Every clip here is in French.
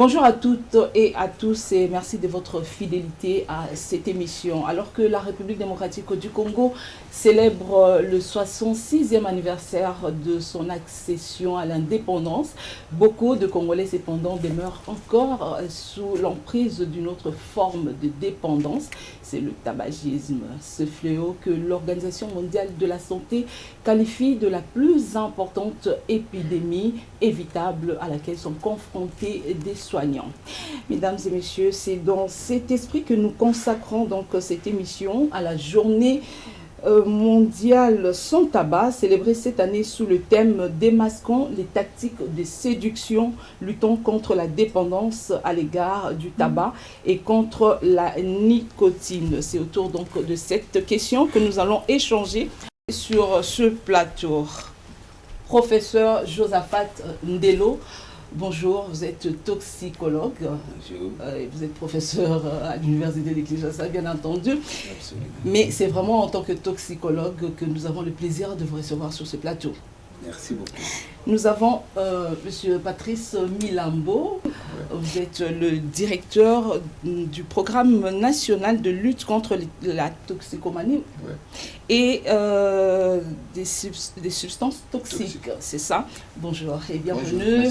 Bonjour à toutes et à tous et merci de votre fidélité à cette émission. Alors que la République démocratique du Congo célèbre le 66e anniversaire de son accession à l'indépendance, beaucoup de Congolais cependant demeurent encore sous l'emprise d'une autre forme de dépendance, c'est le tabagisme. Ce fléau que l'Organisation mondiale de la santé qualifie de la plus importante épidémie évitable à laquelle sont confrontés des soignants. Mesdames et messieurs, c'est dans cet esprit que nous consacrons donc cette émission à la journée mondiale sans tabac, célébrée cette année sous le thème « Démasquons les tactiques de séduction, luttons contre la dépendance à l'égard du tabac et contre la nicotine ». C'est autour donc de cette question que nous allons échanger sur ce plateau. Professeur Josaphat Ndelo, bonjour, vous êtes toxicologue, et vous êtes professeur à l'Université de Kinshasa, bien entendu. Absolument. Mais c'est vraiment en tant que toxicologue que nous avons le plaisir de vous recevoir sur ce plateau. Merci beaucoup. Nous avons M. Patrice Milambo, vous êtes le directeur du programme national de lutte contre la toxicomanie et des substances toxiques, c'est ça. Bonjour et bienvenue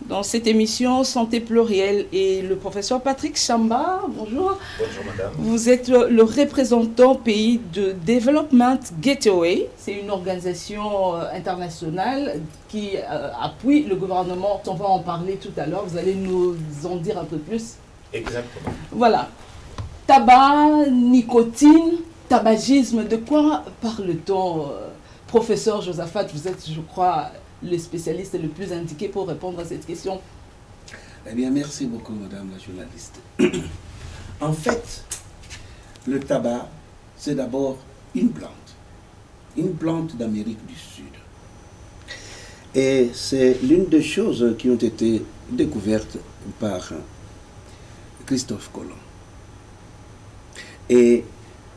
dans cette émission Santé plurielle. Et le professeur Patrick Chamba, bonjour. Bonjour madame. Vous êtes le représentant pays de Development Gateway, c'est une organisation internationale qui appuie le gouvernement. On va en parler tout à l'heure, vous allez nous en dire un peu plus. Exactement. Voilà. Tabac, nicotine, tabagisme, de quoi parle-t-on? Professeur Josaphat, vous êtes, je crois, le spécialiste le plus indiqué pour répondre à cette question. Eh bien, merci beaucoup, madame la journaliste. En fait, le tabac, c'est d'abord une plante d'Amérique du Sud. Et c'est l'une des choses qui ont été découvertes par Christophe Colomb. Et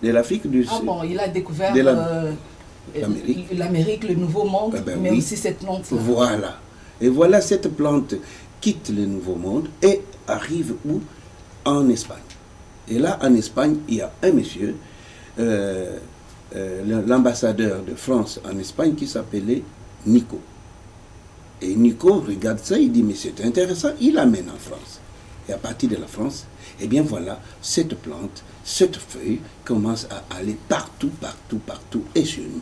de l'Afrique du Sud. Ah bon, il a découvert l'Amérique, le Nouveau Monde, mais oui. aussi cette plante-là. Voilà. Et voilà, cette plante quitte le Nouveau Monde et arrive où? En Espagne. Et là, en Espagne, il y a un monsieur, l'ambassadeur de France en Espagne, qui s'appelait Nico. Et Nico regarde ça, il dit, mais c'est intéressant, il l'amène en France. Et à partir de la France, eh bien voilà, cette plante, cette feuille commence à aller partout, et chez nous.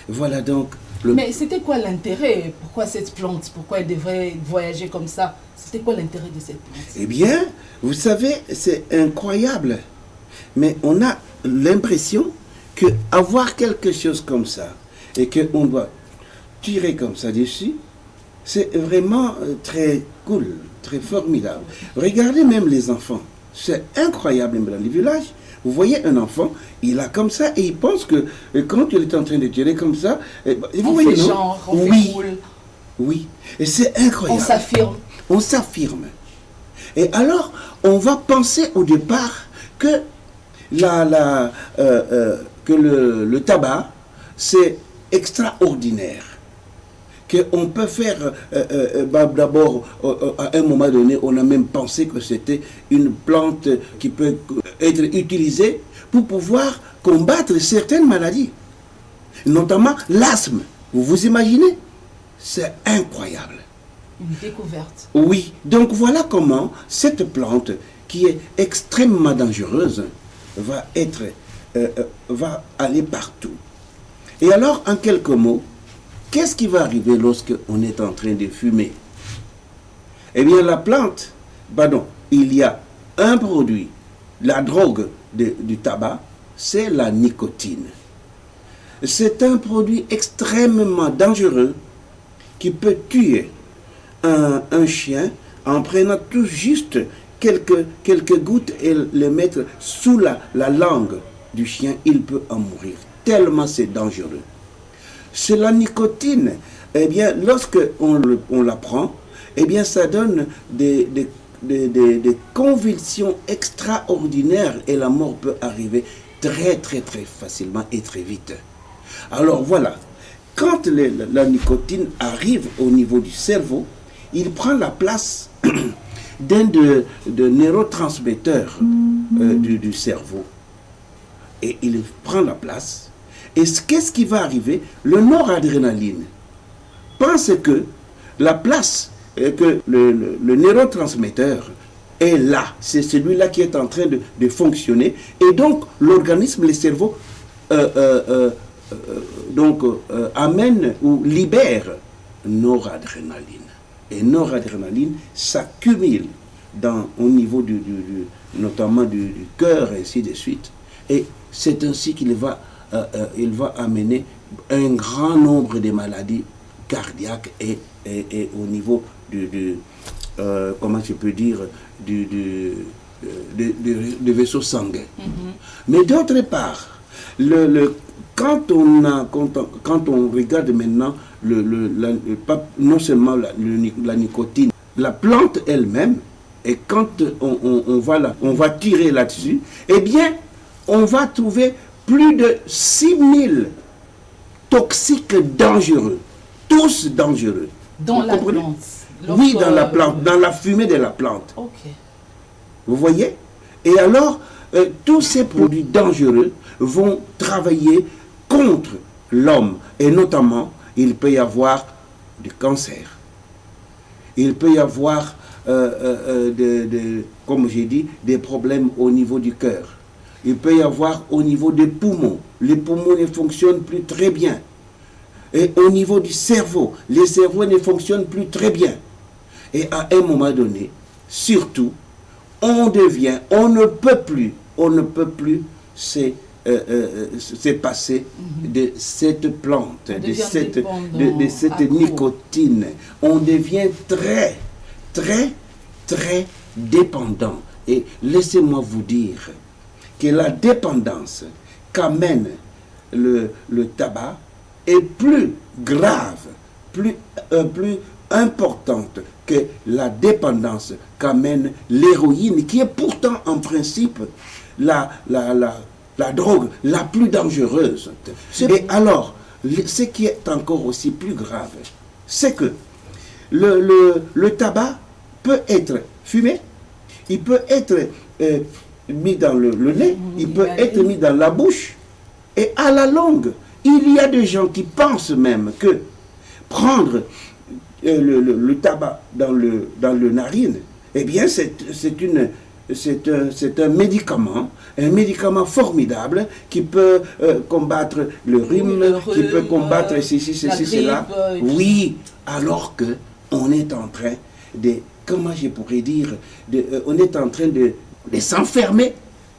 Voilà donc... Mais c'était quoi l'intérêt? Pourquoi cette plante? Pourquoi elle devrait voyager comme ça? C'était quoi l'intérêt de cette plante? Eh bien, vous savez, c'est incroyable. Mais on a l'impression qu'avoir quelque chose comme ça, et qu'on doit tirer comme ça dessus, c'est vraiment très cool, très formidable. Regardez même les enfants. C'est incroyable dans les villages. Vous voyez un enfant, il a comme ça et il pense que quand il est en train de tirer comme ça, vous voyez, fait non? genre, on oui, fait cool. Oui, et c'est incroyable. On s'affirme. On s'affirme. Et alors, on va penser au départ que, le tabac, c'est extraordinaire. Qu'on peut faire, d'abord, à un moment donné, on a même pensé que c'était une plante qui peut être utilisée pour pouvoir combattre certaines maladies, notamment l'asthme. Vous vous imaginez? C'est incroyable. Une découverte. Oui, donc voilà comment cette plante, qui est extrêmement dangereuse, va va aller partout. Et alors, en quelques mots, qu'est-ce qui va arriver lorsque on est en train de fumer? Eh bien, la plante, il y a un produit, la drogue du tabac, c'est la nicotine. C'est un produit extrêmement dangereux qui peut tuer un chien en prenant tout juste quelques gouttes et les mettre sous la langue du chien. Il peut en mourir, tellement c'est dangereux. C'est la nicotine. Eh bien, lorsque on la prend, eh bien, ça donne des convulsions extraordinaires et la mort peut arriver très facilement et très vite. Alors voilà, quand la nicotine arrive au niveau du cerveau, il prend la place d'un de neurotransmetteurs du cerveau. Et il prend la place. Et qu'est-ce qui va arriver? Le noradrénaline pense que la place, que le neurotransmetteur est là. C'est celui-là qui est en train de fonctionner. Et donc, l'organisme, le cerveau, amène ou libère noradrénaline. Et noradrénaline s'accumule au niveau notamment du cœur et ainsi de suite. Et c'est ainsi qu'il va, il va amener un grand nombre de maladies cardiaques et au niveau comment je peux dire, du vaisseau sanguin. Mais d'autre part, quand on regarde maintenant non seulement la nicotine, la plante elle-même, et quand on va tirer là-dessus, eh bien, on va trouver plus de 6000 toxiques dangereux, tous dangereux. Dans la plante? Oui, dans la plante, dans la fumée de la plante. Ok. Vous voyez? Et alors, tous ces produits dangereux vont travailler contre l'homme. Et notamment, il peut y avoir du cancer. Il peut y avoir, comme j'ai dit, des problèmes au niveau du cœur. Il peut y avoir au niveau des poumons. Les poumons ne fonctionnent plus très bien. Et au niveau du cerveau, les cerveaux ne fonctionnent plus très bien. Et à un moment donné, surtout, on ne peut plus se passer de cette plante, de cette nicotine. On devient très, très, très dépendant. Et laissez-moi vous dire que la dépendance qu'amène le tabac est plus grave, plus importante que la dépendance qu'amène l'héroïne, qui est pourtant en principe la drogue la plus dangereuse. Et alors, ce qui est encore aussi plus grave, c'est que le tabac peut être fumé, il peut être mis dans le nez, il peut être mis dans la bouche, et à la longue, il y a des gens qui pensent même que prendre le tabac dans le narine, eh bien c'est un médicament formidable qui peut combattre le rhume, qui peut combattre ceci, cela. Oui, alors que on est en train comment je pourrais dire, on est en train de s'enfermer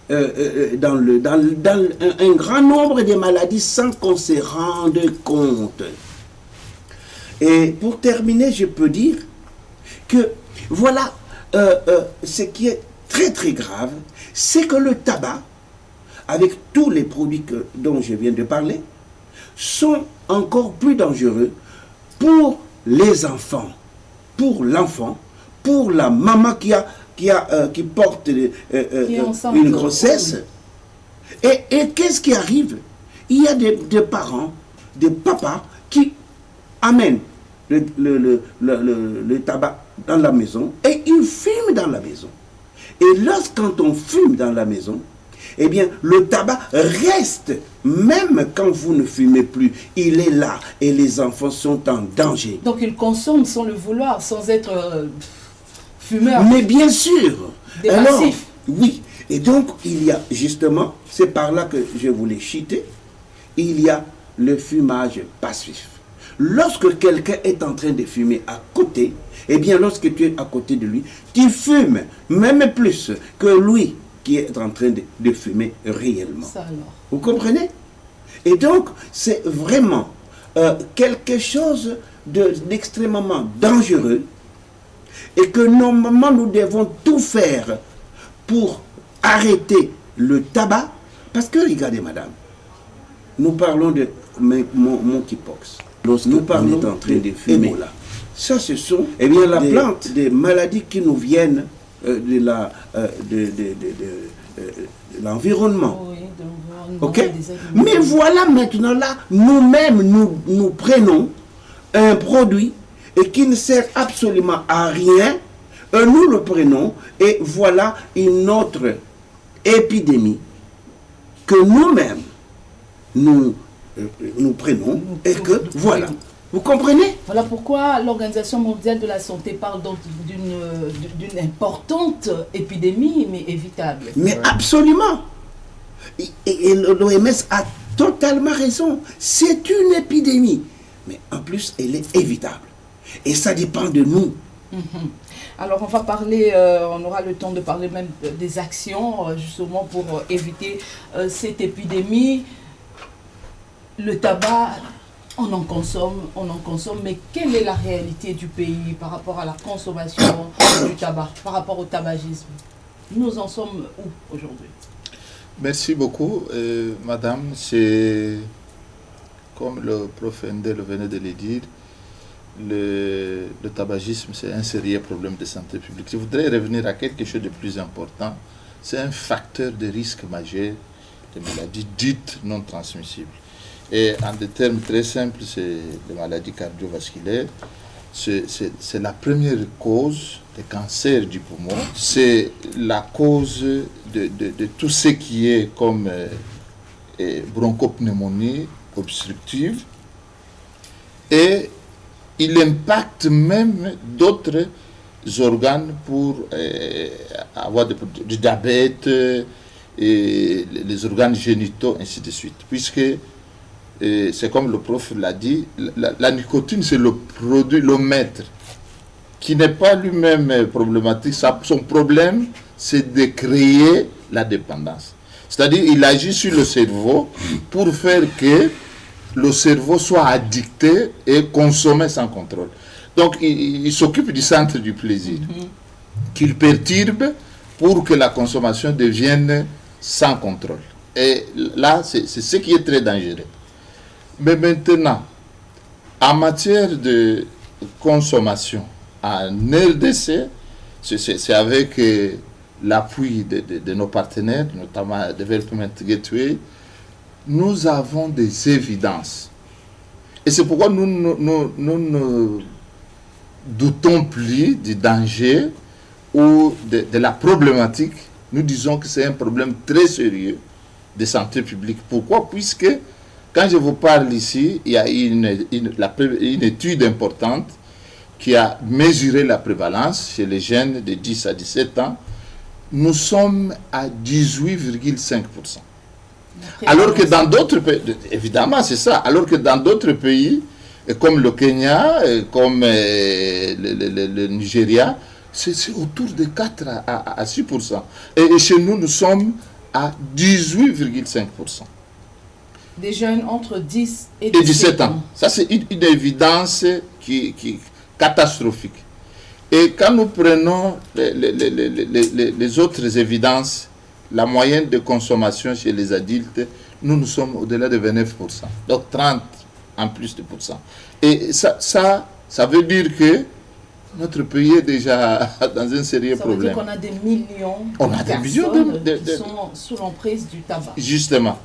dans un grand nombre de maladies sans qu'on se rende compte. Et pour terminer, je peux dire que voilà ce qui est très très grave, c'est que le tabac, avec tous les produits dont je viens de parler, sont encore plus dangereux pour les enfants, pour l'enfant, pour la maman qui porte une grossesse. Et qu'est-ce qui arrive? Il y a des parents, des papas qui amènent le tabac dans la maison et ils fument dans la maison. Et quand on fume dans la maison, eh bien, le tabac reste, même quand vous ne fumez plus, il est là et les enfants sont en danger. Donc ils consomment sans le vouloir, sans être fumeurs. Mais bien sûr. Des alors, passifs. Oui. Et donc, il y a justement, c'est par là que je voulais chuter, il y a le fumage passif. Lorsque quelqu'un est en train de fumer à côté, eh bien, lorsque tu es à côté de lui, tu fumes même plus que lui qui est en train de fumer réellement. Ça alors. Vous comprenez? Et donc, c'est vraiment quelque chose d'extrêmement dangereux et que normalement nous devons tout faire pour arrêter le tabac. Parce que, regardez madame, nous parlons de monkeypox. Lorsque nous parlons en train de fumer, ça ce sont la plante des maladies qui nous viennent de l'environnement. Oui, ok? Mais voilà maintenant là, nous-mêmes nous prenons un produit et qui ne sert absolument à rien Nous le prenons et voilà une autre épidémie que nous-mêmes nous prenons et que voilà. Vous comprenez? Voilà pourquoi l'Organisation mondiale de la santé parle donc d'une importante épidémie, mais évitable. Mais absolument. Et l'OMS a totalement raison. C'est une épidémie. Mais en plus, elle est évitable. Et ça dépend de nous. Alors on va parler, on aura le temps de parler même des actions justement pour éviter cette épidémie. Le tabac, on en consomme, mais quelle est la réalité du pays par rapport à la consommation du tabac, par rapport au tabagisme? Nous en sommes où aujourd'hui? Merci beaucoup, madame. C'est comme le prof Ndel venait de le dire, le tabagisme, c'est un sérieux problème de santé publique. Je voudrais revenir à quelque chose de plus important. C'est un facteur de risque majeur de maladies dites non transmissibles. Et en des termes très simples, c'est les maladies cardiovasculaires. C'est la première cause des cancers du poumon. C'est la cause de tout ce qui est comme bronchopneumonie obstructive. Et il impacte même d'autres organes pour avoir du diabète, et les organes génitaux, ainsi de suite. Puisque c'est comme le prof l'a dit, la nicotine, c'est le produit, le maître, qui n'est pas lui-même problématique. Son problème, c'est de créer la dépendance. C'est-à-dire, il agit sur le cerveau pour faire que le cerveau soit addicté et consommé sans contrôle. Donc, il s'occupe du centre du plaisir, qu'il perturbe pour que la consommation devienne sans contrôle. Et là, c'est ce qui est très dangereux. Mais maintenant, en matière de consommation, en RDC, c'est avec l'appui de nos partenaires, notamment Development Gateway, nous avons des évidences. Et c'est pourquoi nous ne doutons plus du danger ou de la problématique. Nous disons que c'est un problème très sérieux de santé publique. Pourquoi? Puisque quand je vous parle ici, il y a une étude importante qui a mesuré la prévalence chez les jeunes de 10 à 17 ans. Nous sommes à 18,5%. Alors que dans d'autres pays, évidemment c'est ça, alors que dans d'autres pays, comme le Kenya, comme le Nigeria, c'est autour de 4 à 6%. Et chez nous, nous sommes à 18,5%. Des jeunes entre 10 et 17 ans. Ça, c'est une évidence qui catastrophique. Et quand nous prenons les autres évidences, la moyenne de consommation chez les adultes, nous sommes au-delà de 29%. Donc 30 en plus de pourcents. Et ça veut dire que notre pays est déjà dans un sérieux problème. Ça veut dire qu'on a des millions de personnes qui sont sous l'emprise du tabac. Justement.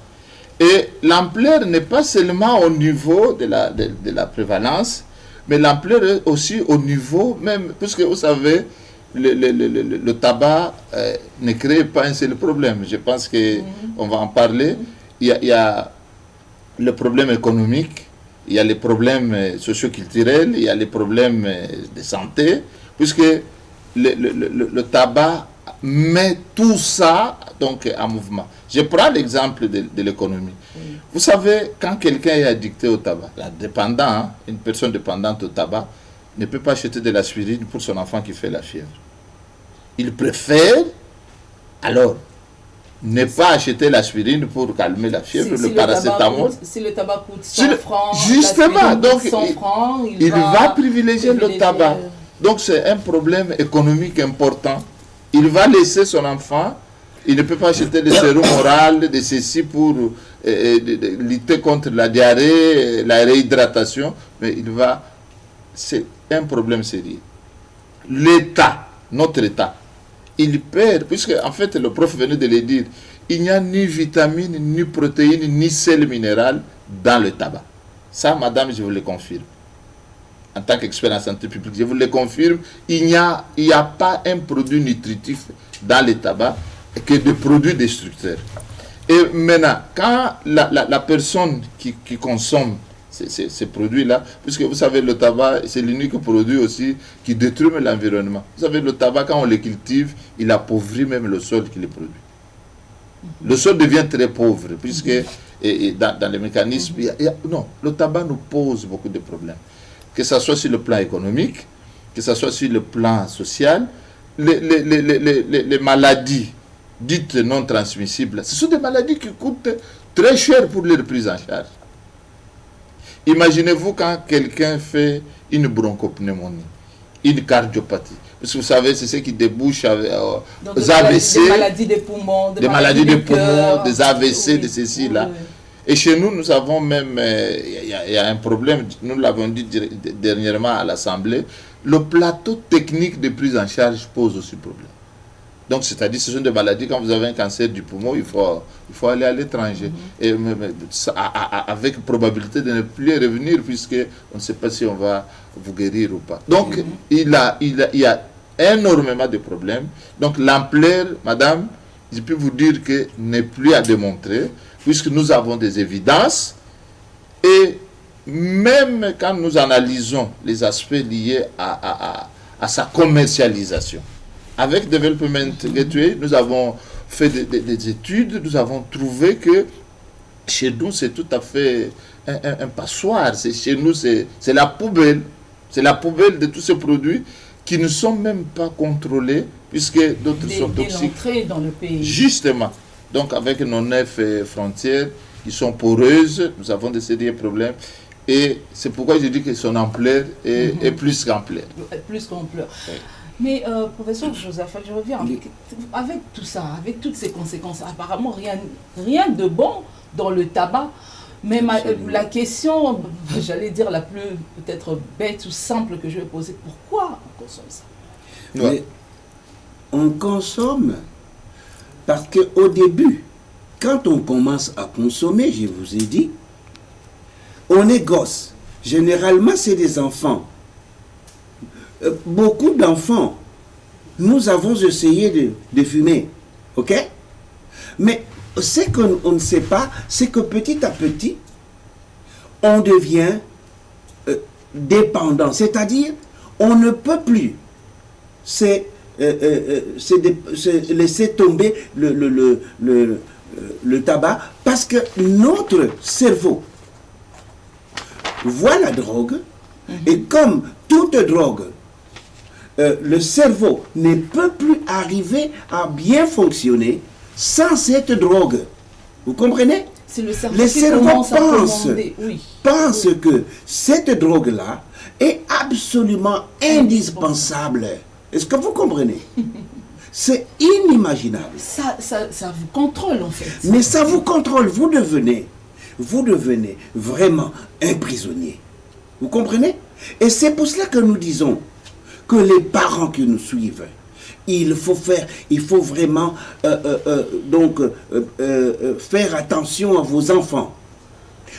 Et l'ampleur n'est pas seulement au niveau de la prévalence, mais l'ampleur est aussi au niveau même, puisque vous savez, le tabac ne crée pas un seul problème. Je pense qu'on va en parler. Il y a le problème économique, il y a les problèmes socioculturels, il y a les problèmes de santé, puisque le tabac met tout ça donc en mouvement. Je prends l'exemple de l'économie. Vous savez, quand quelqu'un est addicté au tabac, une personne dépendante au tabac, ne peut pas acheter de l'aspirine pour son enfant qui fait la fièvre. Il préfère, alors, ne pas acheter l'aspirine pour calmer la fièvre, le paracétamol. Si le tabac coûte 100 francs, justement, donc 100 francs, il va privilégier le tabac. Donc c'est un problème économique important. Il va laisser son enfant, il ne peut pas acheter des sérum oral, de ceci pour lutter contre la diarrhée, la réhydratation, mais c'est un problème sérieux. L'État, notre État, il perd, puisque en fait le prof venait de le dire, il n'y a ni vitamines, ni protéines, ni sel minéral dans le tabac. Ça, madame, je vous le confirme. en tant qu'expert en santé publique, je vous le confirme, il n'y a pas un produit nutritif dans le tabac que des produits destructeurs. Et maintenant, quand la personne qui consomme ces produits-là, puisque vous savez, le tabac, c'est l'unique produit aussi qui détruit l'environnement. Vous savez, le tabac, quand on le cultive, il appauvrit même le sol qui le produit. Le sol devient très pauvre, puisque dans les mécanismes, non, le tabac nous pose beaucoup de problèmes. Que ce soit sur le plan économique, que ce soit sur le plan social, les maladies dites non transmissibles, ce sont des maladies qui coûtent très cher pour leur prise en charge. Imaginez-vous quand quelqu'un fait une bronchopneumonie, une cardiopathie. Parce que vous savez, c'est ce qui débouche aux AVC, des maladies des poumons, des maladies des poumons, des AVC, de ceci-là. Oui. Et chez nous, nous avons même, il y a un problème, nous l'avons dit dernièrement à l'Assemblée, le plateau technique de prise en charge pose aussi problème. Donc, c'est-à-dire, ce sont des maladies, quand vous avez un cancer du poumon, il faut aller à l'étranger. Et avec probabilité de ne plus revenir, puisque on ne sait pas si on va vous guérir ou pas. Donc, il y a énormément de problèmes. Donc, l'ampleur, madame, je peux vous dire que n'est plus à démontrer, puisque nous avons des évidences. Et même quand nous analysons les aspects liés à sa commercialisation, avec Development Gateway, nous avons fait des études, nous avons trouvé que chez nous, c'est tout à fait un passoire. Chez nous, c'est la poubelle. C'est la poubelle de tous ces produits qui ne sont même pas contrôlés, puisque d'autres sont toxiques. Dans le pays. Justement. Donc, avec nos 9 frontières qui sont poreuses, nous avons des sérieux problèmes. Et c'est pourquoi je dis que son ampleur est plus qu'ampleur. Plus qu'ampleur. Oui. Mais professeur Joseph, je reviens, avec tout ça, avec toutes ces conséquences, apparemment rien de bon dans le tabac. Mais la question, j'allais dire la plus peut-être bête ou simple que je vais poser, pourquoi on consomme ça? Mais on consomme parce qu'au début, quand on commence à consommer, je vous ai dit, on est gosse. Généralement, c'est des enfants. Beaucoup d'enfants, nous avons essayé de fumer, ok? Mais ce qu'on ne sait pas, c'est que petit à petit, on devient dépendant. C'est-à-dire, on ne peut plus laisser tomber le tabac parce que notre cerveau voit la drogue et comme toute drogue, le cerveau ne peut plus arriver à bien fonctionner sans cette drogue. Vous comprenez? C'est le cerveau qui pense que cette drogue-là est absolument indispensable. Est-ce que vous comprenez? C'est inimaginable. Ça vous contrôle en fait. Mais ça vous contrôle. Vous devenez vraiment un prisonnier. Vous comprenez? Et c'est pour cela que nous disons que les parents qui nous suivent, il faut vraiment faire attention à vos enfants.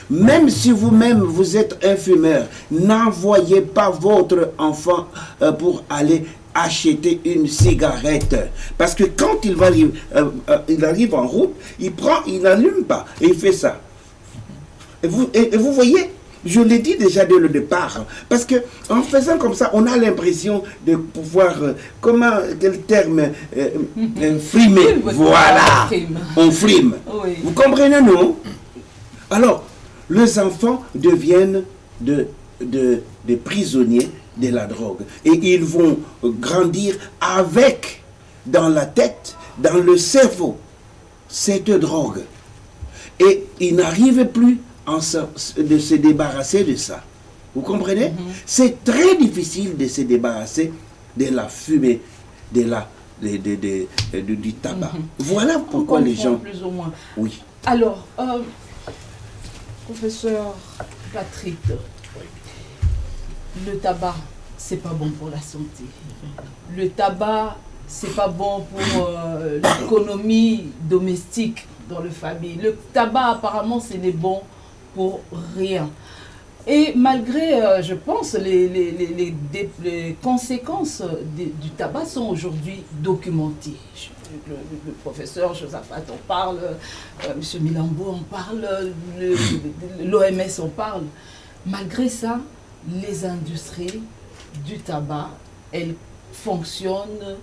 Même si vous-même vous êtes un fumeur, n'envoyez pas votre enfant pour aller acheter une cigarette. Parce que quand il arrive en route, il n'allume pas et il fait ça. Et vous voyez, je l'ai dit déjà dès le départ, parce que en faisant comme ça, on a l'impression de pouvoir, quel terme, frimer. Voilà, on frime. Oui. Vous comprenez, non? Alors, les enfants deviennent des prisonniers de la drogue. Et ils vont grandir avec, dans la tête, dans le cerveau, cette drogue. Et ils n'arrivent plus de se débarrasser de ça. Vous comprenez? C'est très difficile de se débarrasser de la fumée, du tabac. Voilà pourquoi les gens... plus ou moins. Oui. Alors, professeur Patrick, le tabac, c'est pas bon pour la santé. Le tabac, c'est pas bon pour l'économie domestique dans le famille. Le tabac, apparemment, ce n'est bon pour rien. Et malgré, je pense, les conséquences du tabac sont aujourd'hui documentées. Le professeur Josaphat en parle, M. Milambo en parle, l'OMS en parle. Malgré ça, les industries du tabac, elles fonctionnent,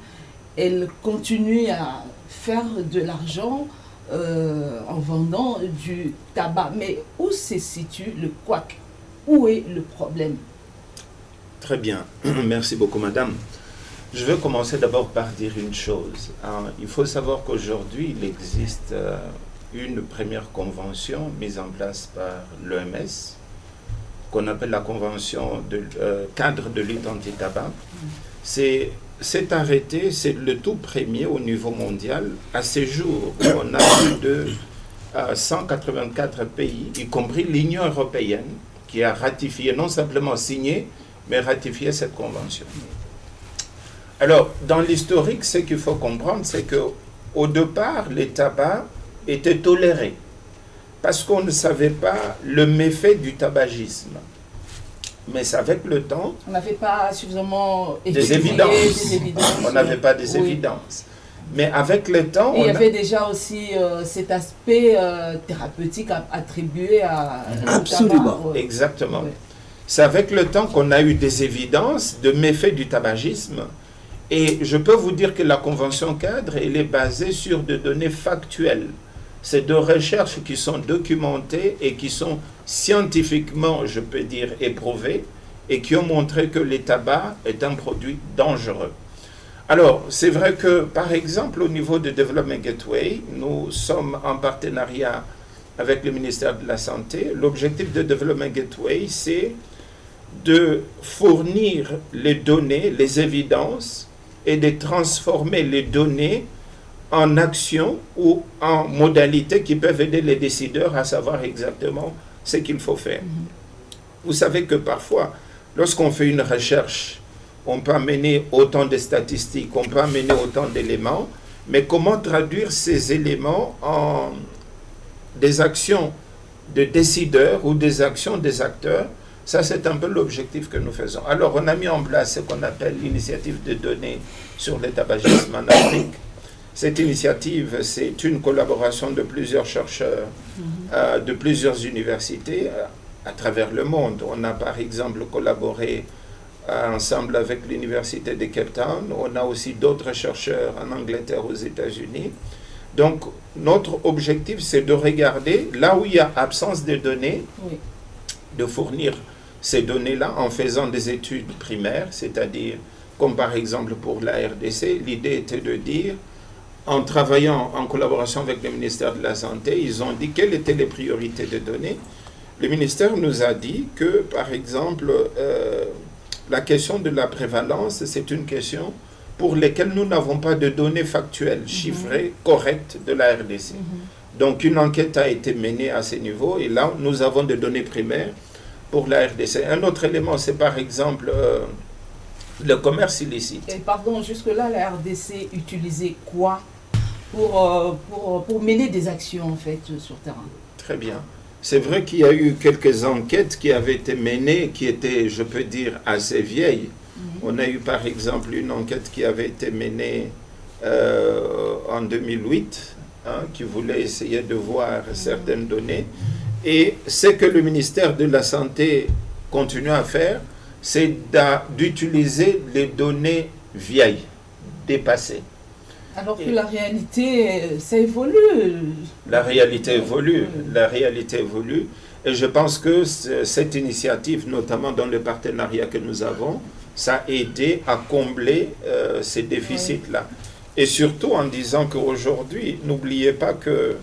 elles continuent à faire de l'argent en vendant du tabac. Mais où se situe le couac? Où est le problème? Très bien. Merci beaucoup, madame. Je veux commencer d'abord par dire une chose. Il faut savoir qu'aujourd'hui, il existe une première convention mise en place par l'OMS, qu'on appelle la convention de cadre de lutte anti-tabac. Cet arrêté, c'est le tout premier au niveau mondial. À ce jour, on a plus de 184 pays, y compris l'Union européenne, qui a ratifié, non simplement signé, mais ratifié cette convention. Alors, dans l'historique, ce qu'il faut comprendre, c'est qu'au départ, les tabacs étaient tolérés, parce qu'on ne savait pas le méfait du tabagisme. Mais c'est avec le temps... On n'avait pas suffisamment des évidences. On n'avait pas des évidences. Mais avec le temps... Et il y avait déjà aussi cet aspect thérapeutique attribué à... Absolument. Tabac. Exactement. Oui. C'est avec le temps qu'on a eu des évidences de méfaits du tabagisme. Et je peux vous dire que la Convention cadre, elle est basée sur des données factuelles. C'est de recherches qui sont documentées et qui sont scientifiquement, je peux dire, éprouvées et qui ont montré que le tabac est un produit dangereux. Alors, c'est vrai que, par exemple, au niveau de Development Gateway, nous sommes en partenariat avec le ministère de la Santé. L'objectif de Development Gateway, c'est de fournir les données, les évidences et de transformer les données en actions ou en modalités qui peuvent aider les décideurs à savoir exactement ce qu'il faut faire. Vous savez que parfois, lorsqu'on fait une recherche, on peut amener autant de statistiques, on peut amener autant d'éléments, mais comment traduire ces éléments en des actions de décideurs ou des actions des acteurs? Ça, c'est un peu l'objectif que nous faisons. Alors, on a mis en place ce qu'on appelle l'initiative de données sur le tabagisme en Afrique. Cette initiative, c'est une collaboration de plusieurs chercheurs, de plusieurs universités à travers le monde. On a par exemple collaboré ensemble avec l'université de Cape Town. On a aussi d'autres chercheurs en Angleterre, aux États-Unis. Donc, notre objectif, c'est de regarder là où il y a absence de données, de fournir ces données-là en faisant des études primaires, c'est-à-dire, comme par exemple pour la RDC, l'idée était de dire, en travaillant en collaboration avec le ministère de la Santé, ils ont dit quelles étaient les priorités de données. Le ministère nous a dit que, par exemple, la question de la prévalence, c'est une question pour laquelle nous n'avons pas de données factuelles, chiffrées, correctes de la RDC. Donc, une enquête a été menée à ce niveau, et là, nous avons des données primaires pour la RDC. Un autre élément, c'est par exemple le commerce illicite. Et pardon, jusque-là, la RDC utilisait quoi pour mener des actions, en fait, sur terrain? Très bien. C'est vrai qu'il y a eu quelques enquêtes qui avaient été menées, qui étaient, je peux dire, assez vieilles. On a eu, par exemple, une enquête qui avait été menée en 2008, qui voulait essayer de voir certaines données. Et ce que le ministère de la Santé continue à faire, c'est d'utiliser les données vieilles, dépassées. Alors que la réalité, ça évolue. La réalité évolue, la réalité évolue. Et je pense que cette initiative, notamment dans le partenariat que nous avons, ça a aidé à combler ces déficits-là. Et surtout en disant qu'aujourd'hui, n'oubliez pas que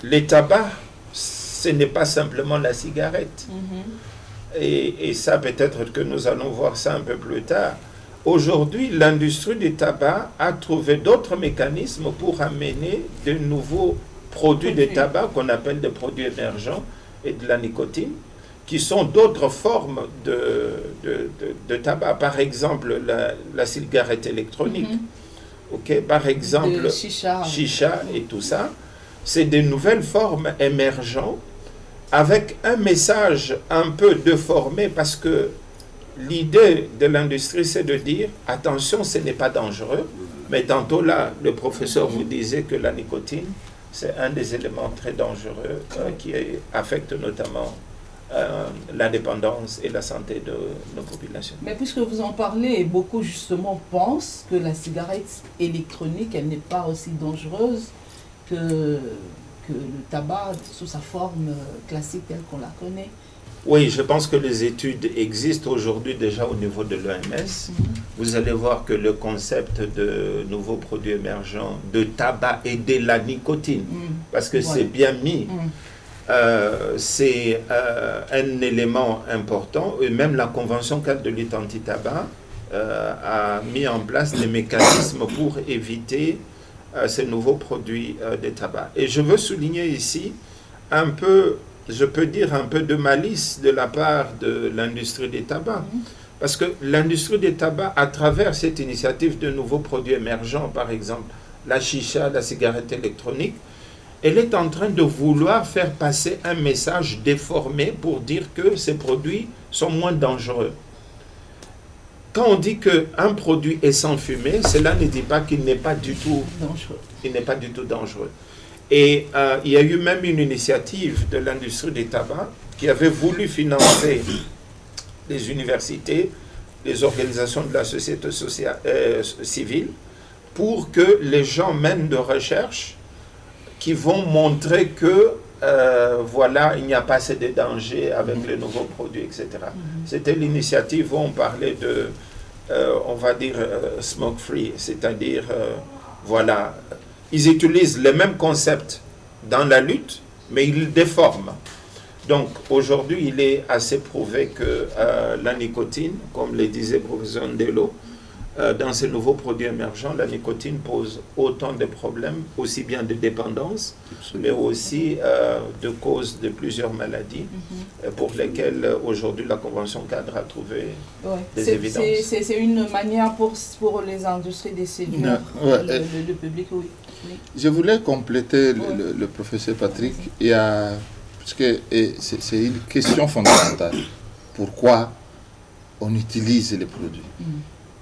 les tabacs, ce n'est pas simplement la cigarette. Et ça, peut-être que nous allons voir ça un peu plus tard. Aujourd'hui, l'industrie du tabac a trouvé d'autres mécanismes pour amener de nouveaux produits de tabac qu'on appelle des produits émergents et de la nicotine, qui sont d'autres formes de tabac. Par exemple, la cigarette électronique. Par exemple, chicha et tout ça. C'est des nouvelles formes émergentes avec un message un peu déformé, parce que l'idée de l'industrie, c'est de dire, attention, ce n'est pas dangereux, mais tantôt là, le professeur vous disait que la nicotine, c'est un des éléments très dangereux qui affecte notamment la dépendance et la santé de nos populations. Mais puisque vous en parlez, beaucoup justement pensent que la cigarette électronique, elle n'est pas aussi dangereuse que le tabac sous sa forme classique telle qu'on la connaît. Oui, je pense que les études existent aujourd'hui déjà au niveau de l'OMS. Vous allez voir que le concept de nouveaux produits émergents de tabac et de la nicotine, parce que c'est bien mis, c'est un élément important. Et même la Convention cadre de lutte anti-tabac a mis en place des mécanismes pour éviter ces nouveaux produits de tabac. Et je veux souligner ici un peu, je peux dire un peu de malice de la part de l'industrie des tabacs. Parce que l'industrie des tabacs, à travers cette initiative de nouveaux produits émergents, par exemple la chicha, la cigarette électronique, elle est en train de vouloir faire passer un message déformé pour dire que ces produits sont moins dangereux. Quand on dit qu'un produit est sans fumée, cela ne dit pas qu'il n'est pas du tout dangereux. Il n'est pas du tout dangereux. Et il y a eu même une initiative de l'industrie des tabacs qui avait voulu financer les universités, les organisations de la société civile, pour que les gens mènent de recherches qui vont montrer que voilà, il n'y a pas assez de danger avec les nouveaux produits, etc. C'était l'initiative où on parlait de, on va dire, smoke-free, c'est-à-dire, voilà, ils utilisent les mêmes concepts dans la lutte, mais ils le déforment. Donc, aujourd'hui, il est assez prouvé que la nicotine, comme le disait le professeur Ndelo, dans ces nouveaux produits émergents, la nicotine pose autant de problèmes, aussi bien de dépendance, mais aussi de cause de plusieurs maladies pour lesquelles aujourd'hui la Convention cadre a trouvé des évidences. C'est une manière pour les industries de séduire le public, oui. Je voulais compléter le professeur Patrick, parce que c'est une question fondamentale. Pourquoi on utilise les produits?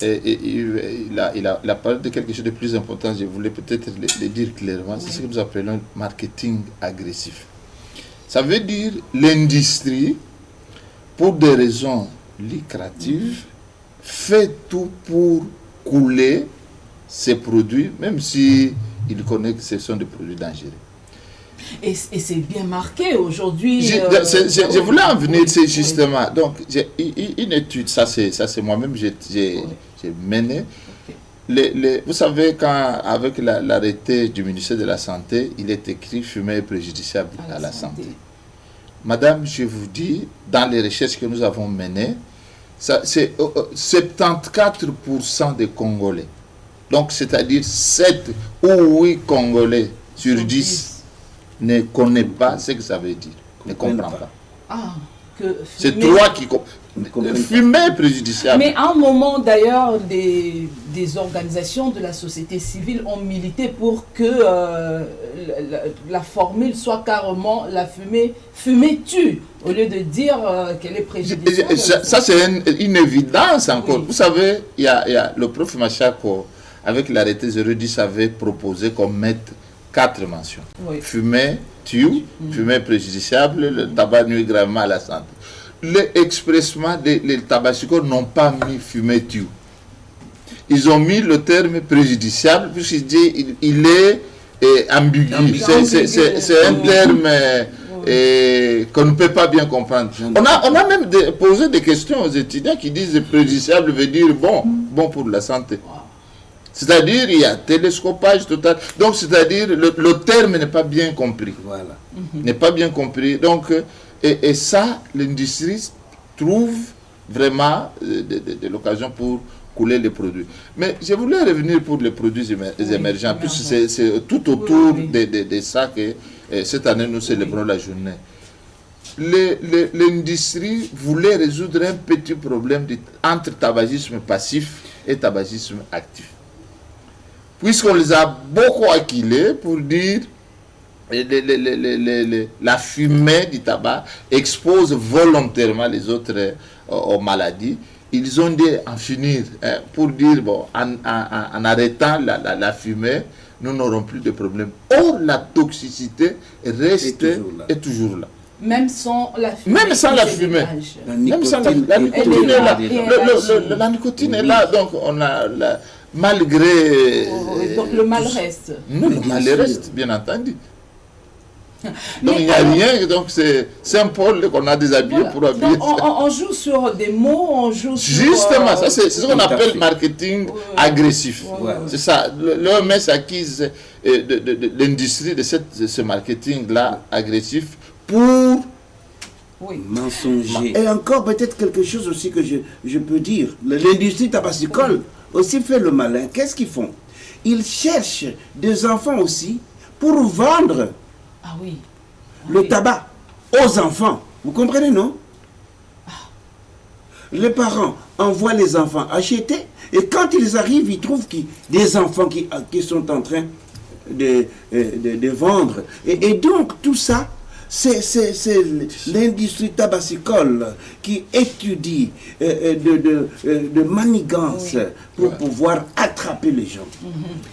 Et il a parlé de quelque chose de plus important, je voulais peut-être le dire clairement, c'est ce que nous appelons marketing agressif. Ça veut dire l'industrie, pour des raisons lucratives, fait tout pour couler ces produits, même si il connaît que ce sont des produits dangereux. Et c'est bien marqué aujourd'hui. Je voulais en venir, c'est justement. Donc, j'ai une étude, ça c'est moi-même, j'ai mené. Vous savez, avec l'arrêté du ministère de la Santé, il est écrit fumer est préjudiciable à la santé. Madame, je vous dis, dans les recherches que nous avons menées, c'est 74% des Congolais. Donc, c'est-à-dire 7 ou 8 Congolais sur 10 ne connaissent pas ce que ça veut dire, ne comprennent pas. C'est 3 qui comprennent. Fumer est préjudiciable. Mais à un moment, d'ailleurs, des organisations de la société civile ont milité pour que la formule soit carrément la fumée tue, au lieu de dire qu'elle est préjudiciable. Ça, c'est une évidence encore. Oui. Vous savez, il y a le prof Machako, avec l'arrêté 010, avait proposé qu'on mette 4 mentions. Oui. Fumer tue, fumer préjudiciable, le tabac nuit gravement à la santé. Expressement, les tabacicots n'ont pas mis fumer tue. Ils ont mis le terme préjudiciable, puisqu'il dit il est ambigu. C'est un terme qu'on ne peut pas bien comprendre. On a même posé des questions aux étudiants qui disent préjudiciable veut dire bon pour la santé. C'est-à-dire, il y a télescopage total. Donc, c'est-à-dire, le terme n'est pas bien compris. Voilà. N'est pas bien compris. Donc, et ça, l'industrie trouve vraiment de l'occasion pour couler les produits. Mais je voulais revenir pour les produits émergents, puisque c'est tout autour de ça que cette année, nous célébrons la journée. L'industrie voulait résoudre un petit problème entre tabagisme passif et tabagisme actif. Puisqu'on les a beaucoup acquilés pour dire la fumée du tabac expose volontairement les autres aux maladies. Ils ont dû en finir pour dire, bon, en arrêtant la fumée, nous n'aurons plus de problème. Or, la toxicité reste est toujours là. Même sans la fumée. Même sans la fumée. Même sans la nicotine est là. La nicotine est là, donc on a malgré. Donc le mal reste. Non, le mal reste, bien entendu. Donc il n'y a rien, donc c'est Saint-Paul qu'on a déshabillé pour habiller. Donc, on joue sur des mots, on joue sur... Justement, ça c'est ce qu'on appelle marketing agressif. C'est ça, l'OMS acquise l'industrie de ce marketing-là agressif pour mensonger. Et encore peut-être quelque chose aussi que je peux dire. L'industrie tabacicole aussi fait le malin. Qu'est-ce qu'ils font? Ils cherchent des enfants aussi pour vendre le tabac aux enfants. Vous comprenez, non? Les parents envoient les enfants acheter et quand ils arrivent, ils trouvent des enfants qui sont en train de vendre. Et donc tout ça, c'est l'industrie tabacicole qui étudie de manigance pour pouvoir attraper les gens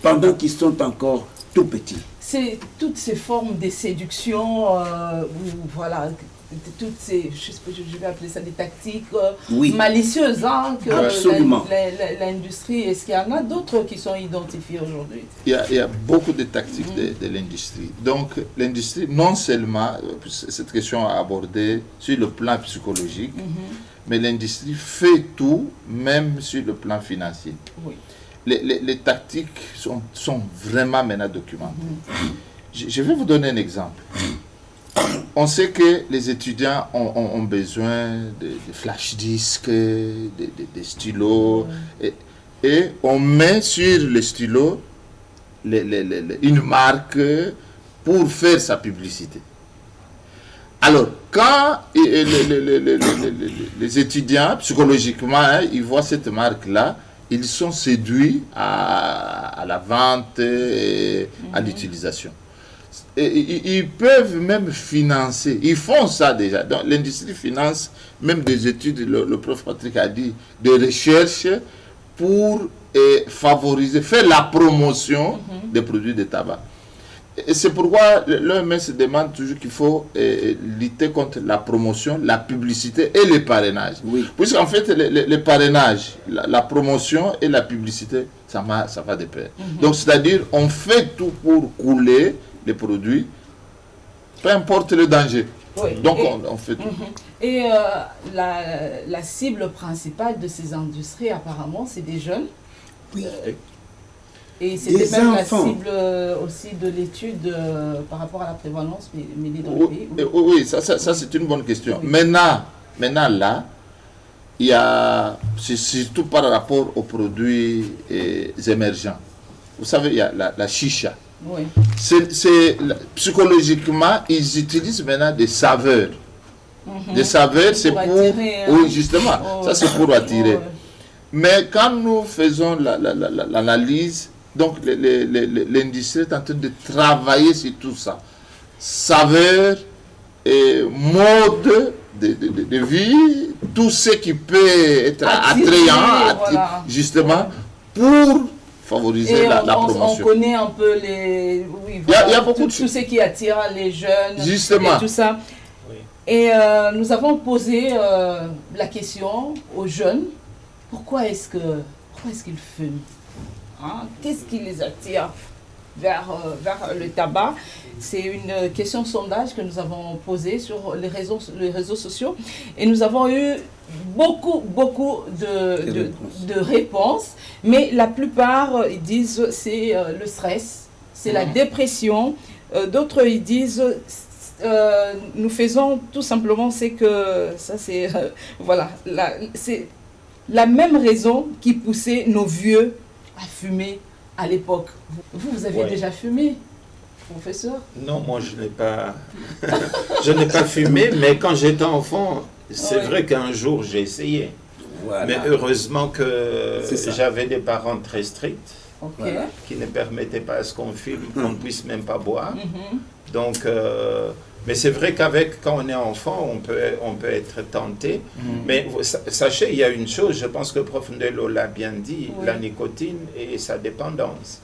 pendant qu'ils sont encore tout petits. C'est toutes ces formes de séduction, voilà, toutes ces, je vais appeler ça des tactiques malicieuses que l'industrie, est-ce qu'il y en a d'autres qui sont identifiées aujourd'hui? Il y a beaucoup de tactiques de l'industrie. Donc l'industrie, non seulement, cette question a abordé sur le plan psychologique, mais l'industrie fait tout, même sur le plan financier. Les tactiques sont vraiment maintenant documentées. Je vais vous donner un exemple. On sait que les étudiants ont besoin de flash disques, de stylos, et on met sur le stylo une marque pour faire sa publicité. Alors, quand les étudiants, psychologiquement, ils voient cette marque-là, ils sont séduits à la vente et à l'utilisation. Et ils peuvent même financer, ils font ça déjà. Donc l'industrie finance même des études, le prof Patrick a dit, de recherche pour favoriser, faire la promotion des produits de tabac. Et c'est pourquoi l'OMS demande toujours qu'il faut lutter contre la promotion, la publicité et le parrainage. Puisqu'en fait, le parrainage, la promotion et la publicité, ça va de pair. Donc, c'est-à-dire, on fait tout pour couler les produits, peu importe le danger. Donc, on fait tout. Et la cible principale de ces industries, apparemment, c'est des jeunes. Et c'était même enfants. La cible aussi de l'étude par rapport à la prévalence mêlée dans le pays. Oui, ça c'est une bonne question. Maintenant là, il y a, c'est surtout par rapport aux produits émergents. Vous savez, il y a la chicha. Psychologiquement, ils utilisent maintenant des saveurs. Des saveurs, c'est pour... Oui, justement, ça c'est pour attirer. Mais quand nous faisons l'analyse, donc l'industrie est en train de travailler sur tout ça. Saveur, mode de vie, tout ce qui peut être attrayant, justement, pour favoriser la promotion. On connaît un peu les... Oui, il y a beaucoup de tout ce qui attire les jeunes, justement. Et tout ça. Et nous avons posé la question aux jeunes, pourquoi est-ce qu'ils fument? Qu'est-ce qui les attire vers le tabac? C'est une question sondage que nous avons posée sur les réseaux sociaux et nous avons eu beaucoup de réponses, mais la plupart ils disent c'est le stress, c'est la dépression, d'autres ils disent nous faisons tout simplement, c'est que ça c'est voilà, c'est la même raison qui poussait nos vieux à fumer à l'époque. Vous aviez déjà fumé, professeur? Non, moi je n'ai pas fumé, mais quand j'étais enfant, c'est vrai qu'un jour j'ai essayé. Mais heureusement que j'avais des parents très stricts qui ne permettaient pas à ce qu'on fume, qu'on ne puisse même pas boire. Donc, mais c'est vrai quand on est enfant, on peut être tenté. Mais sachez, il y a une chose, je pense que Prof Ndelo l'a bien dit, la nicotine et sa dépendance.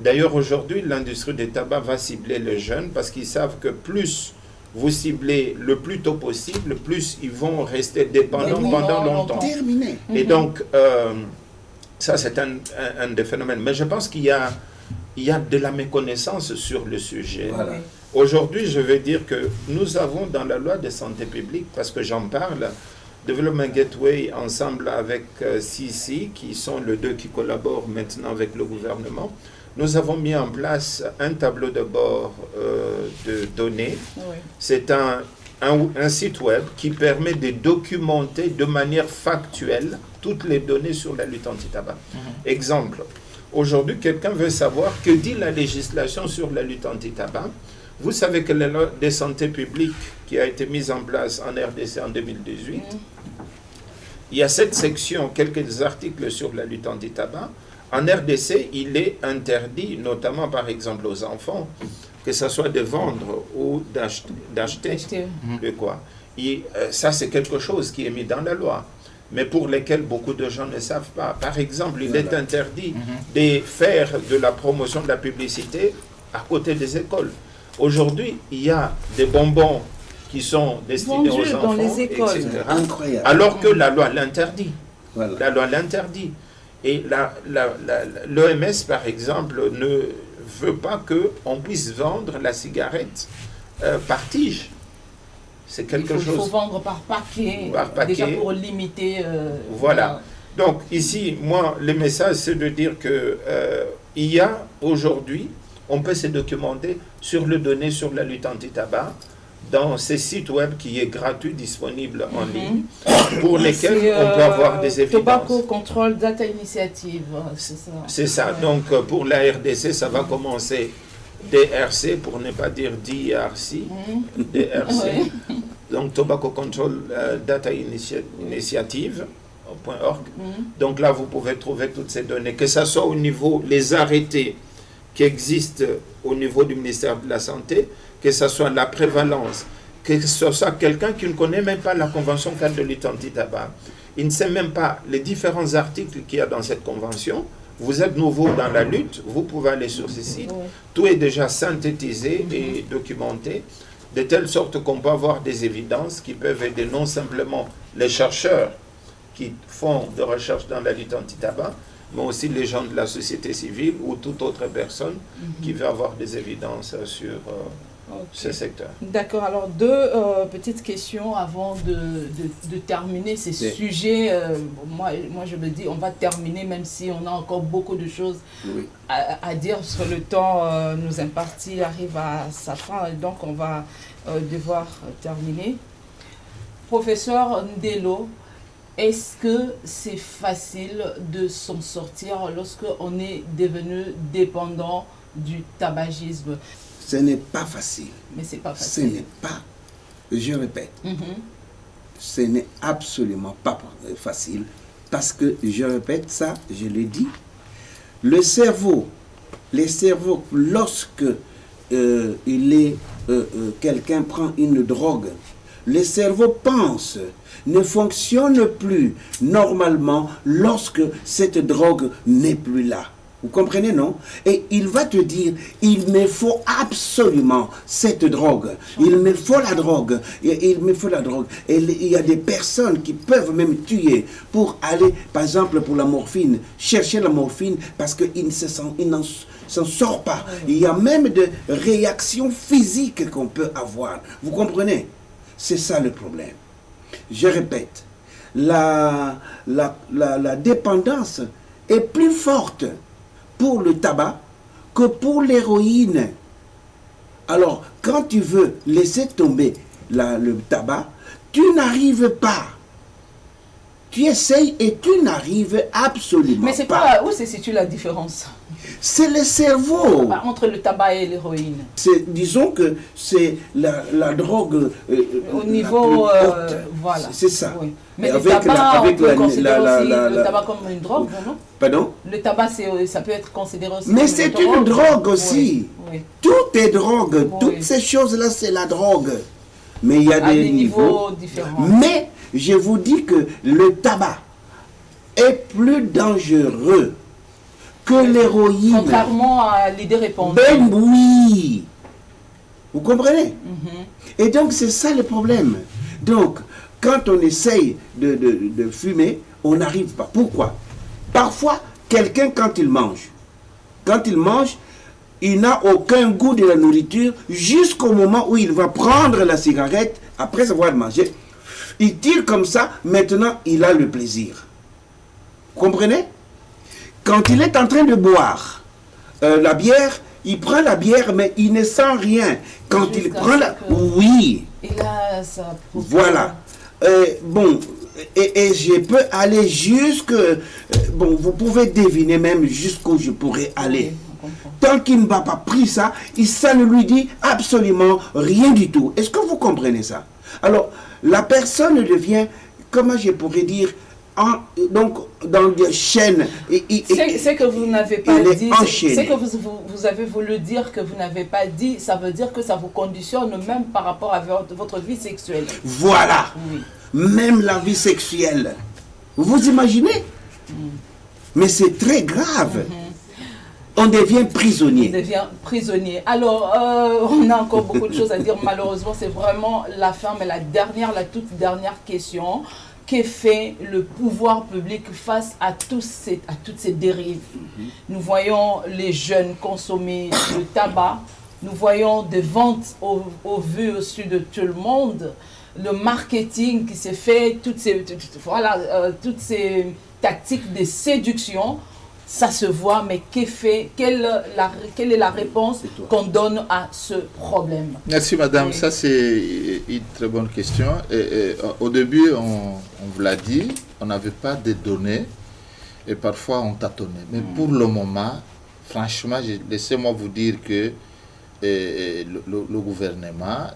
D'ailleurs, aujourd'hui, l'industrie des tabacs va cibler les jeunes parce qu'ils savent que plus vous ciblez le plus tôt possible, plus ils vont rester dépendants pendant longtemps. Terminé. Et donc, ça c'est un des phénomènes. Mais je pense qu'il y a de la méconnaissance sur le sujet. Voilà. Aujourd'hui, je vais dire que nous avons dans la loi de santé publique, parce que j'en parle, Development Gateway, ensemble avec CICI, qui sont les deux qui collaborent maintenant avec le gouvernement, nous avons mis en place un tableau de bord de données. Oui. C'est un site web qui permet de documenter de manière factuelle toutes les données sur la lutte anti-tabac. Exemple, aujourd'hui, quelqu'un veut savoir que dit la législation sur la lutte anti-tabac. Vous savez que la loi de santé publique qui a été mise en place en RDC en 2018, il y a cette section, quelques articles sur la lutte anti-tabac. En RDC, il est interdit, notamment par exemple aux enfants, que ce soit de vendre ou d'acheter de quoi. Et ça, c'est quelque chose qui est mis dans la loi, mais pour lesquels beaucoup de gens ne savent pas. Par exemple, il est interdit de faire de la promotion de la publicité à côté des écoles. Aujourd'hui, il y a des bonbons qui sont destinés aux enfants, dans les écoles, etc. Incroyable. Alors que la loi l'interdit. Voilà. La loi l'interdit. Et l'OMS, par exemple, ne veut pas qu'on puisse vendre la cigarette par tige. C'est quelque chose... Il faut vendre par paquet, déjà pour limiter... voilà. Donc ici, moi, le message, c'est de dire que il y a aujourd'hui, on peut se documenter sur le données sur la lutte anti-tabac dans ces sites web qui est gratuit, disponible en ligne, pour lesquels on peut avoir des évidences. Tobacco Control Data Initiative, c'est ça. C'est ça. Donc pour la RDC, ça va commencer DRC, pour ne pas dire DRC, DRC. Donc Tobacco Control Data Initiative.org. Donc là, vous pouvez trouver toutes ces données, que ce soit au niveau les arrêtés qui existent au niveau du ministère de la Santé, que ce soit la prévalence, que ce soit quelqu'un qui ne connaît même pas la Convention cadre de lutte anti-tabac, il ne sait même pas les différents articles qu'il y a dans cette convention. Vous êtes nouveau dans la lutte, vous pouvez aller sur ce site. Tout est déjà synthétisé et documenté, de telle sorte qu'on peut avoir des évidences qui peuvent aider non simplement les chercheurs qui font de recherche dans la lutte anti-tabac, mais aussi les gens de la société civile ou toute autre personne qui veut avoir des évidences sur ce secteur. D'accord, alors deux petites questions avant de terminer ces sujets. Moi, je me dis, on va terminer même si on a encore beaucoup de choses à dire, parce que le temps nous imparti arrive à sa fin, donc on va devoir terminer. Professeur Ndelo, est-ce que c'est facile de s'en sortir lorsque on est devenu dépendant du tabagisme? Ce n'est pas facile. Mais c'est pas facile. Ce n'est pas, je répète, ce n'est absolument pas facile parce que, je répète ça, je le dis, le cerveau, les cerveaux, lorsque quelqu'un prend une drogue, le cerveau pense, ne fonctionne plus normalement lorsque cette drogue n'est plus là. Vous comprenez, non? Et il va te dire, il me faut absolument cette drogue. Il me faut la drogue. Il me faut la drogue. Et il y a des personnes qui peuvent même tuer pour aller, par exemple, pour la morphine, chercher la morphine parce qu'il n'en sort pas. Il y a même des réactions physiques qu'on peut avoir. Vous comprenez? C'est ça le problème. Je répète, la dépendance est plus forte pour le tabac que pour l'héroïne. Alors, quand tu veux laisser tomber le tabac, tu n'arrives pas. tu essayes et tu n'arrives absolument Mais c'est pas. quoi, où se situe la différence C'est le cerveau. entre le tabac et l'héroïne? Disons que c'est la drogue Au la niveau, plus haute. voilà. C'est ça. Oui. Mais Et le tabac, on peut considérer aussi la- le tabac comme une drogue, non? Pardon? Le tabac, ça peut être considéré aussi Mais comme c'est une drogue aussi. Oui, oui. Tout est drogue. Oui. Toutes ces choses-là, c'est la drogue. Mais il y a À des des niveaux différents. Mais je vous dis que le tabac est plus dangereux que l'héroïne. Contrairement à l'idée répandue. Ben oui. Vous comprenez? Mhm. Et donc, c'est ça le problème. Donc, quand on essaye de fumer, on n'arrive pas. Pourquoi? Parfois, quelqu'un, quand il mange, il n'a aucun goût de la nourriture jusqu'au moment où il va prendre la cigarette, après avoir mangé. Il tire comme ça, maintenant, il a le plaisir. Vous comprenez? Quand il est en train de boire la bière, il prend la bière, mais il ne sent rien. Quand il Jusqu'à prend ce la... que- Oui. Et là, ça... Voilà. Bon, et je peux aller jusque... bon, vous pouvez deviner même jusqu'où je pourrais aller. On comprend. Tant qu'il n'a pas pris ça, ça ne lui dit absolument rien du tout. Est-ce que vous comprenez ça? Alors, la personne devient, comment je pourrais dire, donc dans des chaînes. C'est que vous n'avez pas il est dit, enchaîné. c'est que vous avez voulu dire que vous n'avez pas dit, ça veut dire que ça vous conditionne même par rapport à votre vie sexuelle. Voilà. Oui. Même la vie sexuelle. Vous imaginez? Mais c'est très grave. On devient On prisonnier. devient prisonnier. Alors, on a encore beaucoup de choses à dire. Malheureusement, c'est vraiment la fin, mais la toute dernière question. Que fait le pouvoir public face à toutes ces dérives? Nous voyons les jeunes consommer le tabac. Nous voyons des ventes au vu au su de tout le monde. Le marketing qui s'est fait, toutes ces tactiques de séduction. Ça se voit, mais quelle est la réponse qu'on donne à ce problème? Merci madame, Oui. ça c'est une très bonne question. Au début, on vous l'a dit, on n'avait pas de données et parfois on tâtonnait. Mais pour le moment, franchement, laissez-moi vous dire que le gouvernement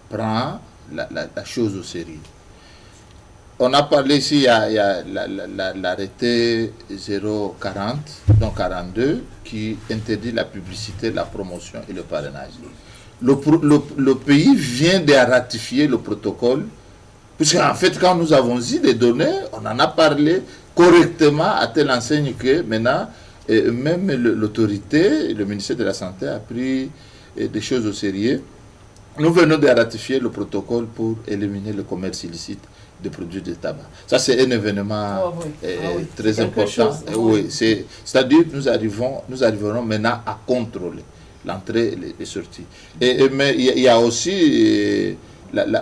prend la chose au sérieux. On a parlé ici, il y a l'arrêté 040, donc 42, qui interdit la publicité, la promotion et le parrainage. Le pays vient de ratifier le protocole, puisqu'en fait, quand nous avons eu des données, on en a parlé correctement à telle enseigne que maintenant, même l'autorité, le ministère de la Santé a pris des choses au sérieux. Nous venons de ratifier le protocole pour éliminer le commerce illicite de produits de tabac. Ça, c'est un événement très important. Oui, c'est-à-dire que nous arriverons maintenant à contrôler l'entrée et les sorties. Mais il y a aussi,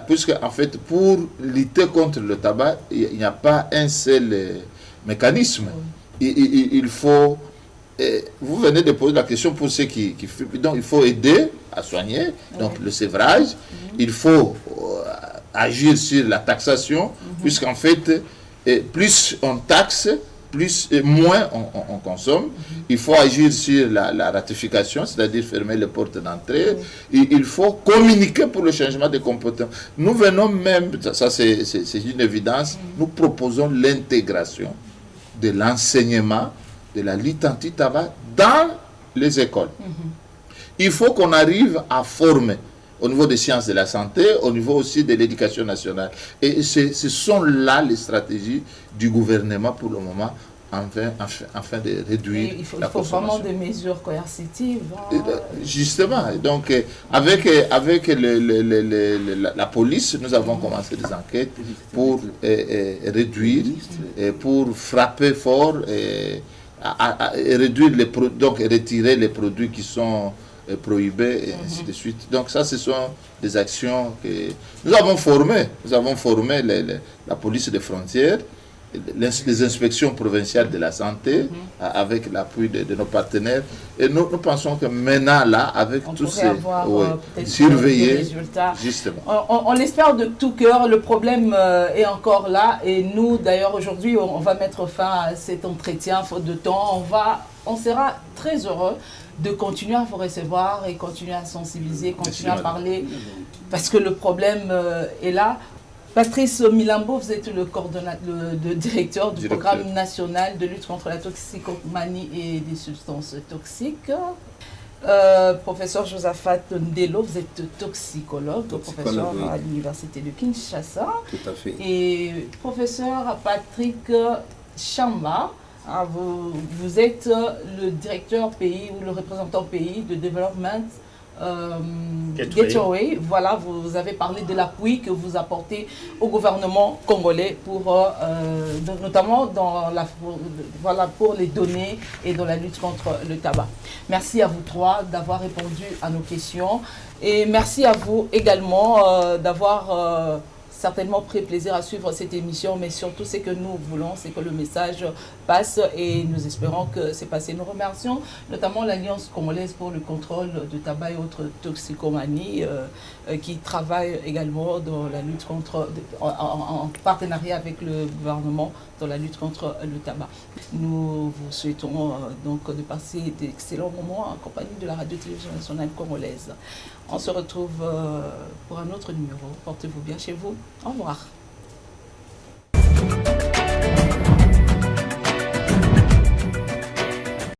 puisque en fait, pour lutter contre le tabac, il n'y a pas un seul mécanisme. Il faut... vous venez de poser la question pour ceux qui fument. Donc, il faut aider à soigner, donc le sévrage. Il faut agir sur la taxation, puisqu'en fait, plus on taxe, moins on consomme. Il faut agir sur la ratification, c'est-à-dire fermer les portes d'entrée. Il faut communiquer pour le changement de comportement. Nous venons même, ça c'est une évidence, nous proposons l'intégration de l'enseignement de la lutte anti-tabac dans les écoles. Il faut qu'on arrive à former au niveau des sciences de la santé, au niveau aussi de l'éducation nationale. Et ce sont là les stratégies du gouvernement pour le moment, afin de réduire il faut la consommation. vraiment des mesures coercitives. Justement, donc avec la police, nous avons commencé des enquêtes pour réduire, pour frapper fort, réduire donc retirer les produits qui sont prohibés et ainsi de suite. Donc ça, ce sont des actions que nous avons formées. Nous avons formé la police des frontières les inspections provinciales de la santé, avec l'appui de nos partenaires. Et nous pensons que maintenant, là, avec on tous pourrait ces... avoir peut-être surveiller, des résultats. justement. On l'espère de tout cœur. Le problème est encore là. Et nous, d'ailleurs, aujourd'hui, on va mettre fin à cet entretien, faute de temps. On sera très heureux de continuer à vous recevoir et continuer à sensibiliser, continuer à parler, parce que le problème est là. Patrice Milambo, vous êtes le directeur du programme national de lutte contre la toxicomanie et des substances toxiques. Professeur Josaphat Ndelo, vous êtes toxicologue, professeur à l'université de Kinshasa. Tout à fait. Et professeur Patrick Chamba, vous êtes le directeur pays ou le représentant pays de Development Gateway. Voilà, vous avez parlé de l'appui que vous apportez au gouvernement congolais pour notamment pour les données et dans la lutte contre le tabac. Merci à vous trois d'avoir répondu à nos questions et merci à vous également d'avoir certainement pris plaisir à suivre cette émission, mais surtout ce que nous voulons, c'est que le message passe et nous espérons que c'est passé. Nous remercions notamment l'Alliance congolaise pour le contrôle de tabac et autres toxicomanies qui travaille également dans la lutte contre, en partenariat avec le gouvernement dans la lutte contre le tabac. Nous vous souhaitons donc de passer d'excellents moments en compagnie de la radio-télévision nationale congolaise. On se retrouve pour un autre numéro. Portez-vous bien chez vous. Au revoir.